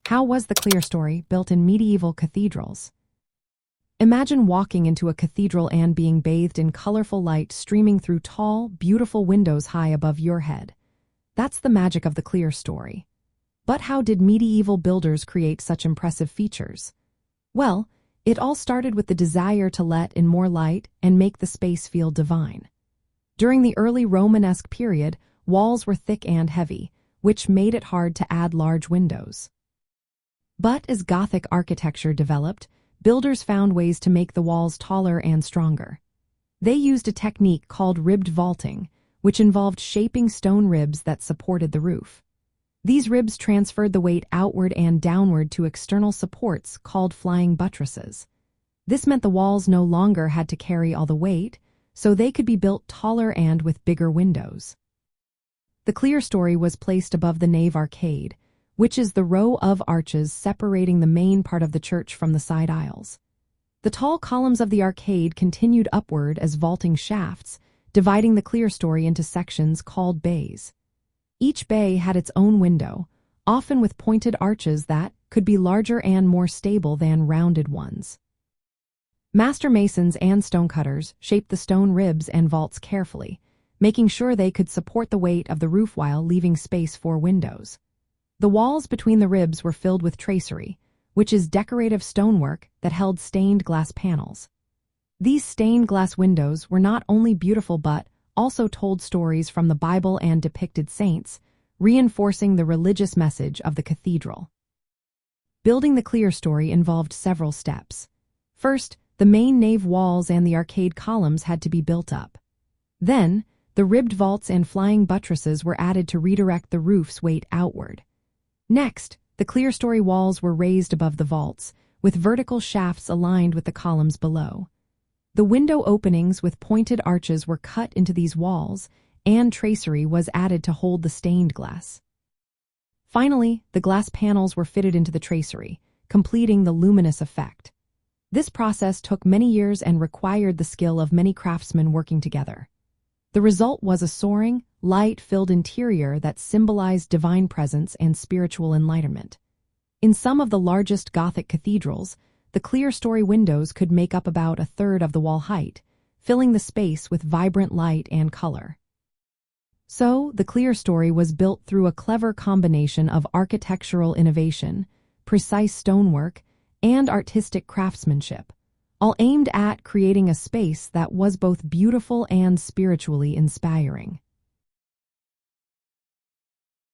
How was the Clerestory built in medieval cathedrals? Imagine walking into a cathedral and being bathed in colorful light streaming through tall, beautiful windows high above your head. That's the magic of the Clerestory. But how did medieval builders create such impressive features? Well, it all started with the desire to let in more light and make the space feel divine. During the early Romanesque period, walls were thick and heavy, which made it hard to add large windows. But as Gothic architecture developed, builders found ways to make the walls taller and stronger. They used a technique called ribbed vaulting, which involved shaping stone ribs that supported the roof. These ribs transferred the weight outward and downward to external supports called flying buttresses. This meant the walls no longer had to carry all the weight, so they could be built taller and with bigger windows. The Clerestory was placed above the nave arcade, which is the row of arches separating the main part of the church from the side aisles. The tall columns of the arcade continued upward as vaulting shafts, dividing the Clerestory into sections called bays. Each bay had its own window, often with pointed arches that could be larger and more stable than rounded ones. Master masons and stonecutters shaped the stone ribs and vaults carefully, making sure they could support the weight of the roof while leaving space for windows. The walls between the ribs were filled with tracery, which is decorative stonework that held stained glass panels. These stained glass windows were not only beautiful but also told stories from the Bible and depicted saints, reinforcing the religious message of the cathedral. Building the Clerestory involved several steps. First, the main nave walls and the arcade columns had to be built up. Then, the ribbed vaults and flying buttresses were added to redirect the roof's weight outward. Next, the Clerestory walls were raised above the vaults, with vertical shafts aligned with the columns below. The window openings with pointed arches were cut into these walls, and tracery was added to hold the stained glass. Finally, the glass panels were fitted into the tracery, completing the luminous effect. This process took many years and required the skill of many craftsmen working together. The result was a soaring, light-filled interior that symbolized divine presence and spiritual enlightenment. In some of the largest Gothic cathedrals, the Clerestory windows could make up about a third of the wall height, filling the space with vibrant light and color. So, the Clerestory was built through a clever combination of architectural innovation, precise stonework, and artistic craftsmanship, all aimed at creating a space that was both beautiful and spiritually inspiring.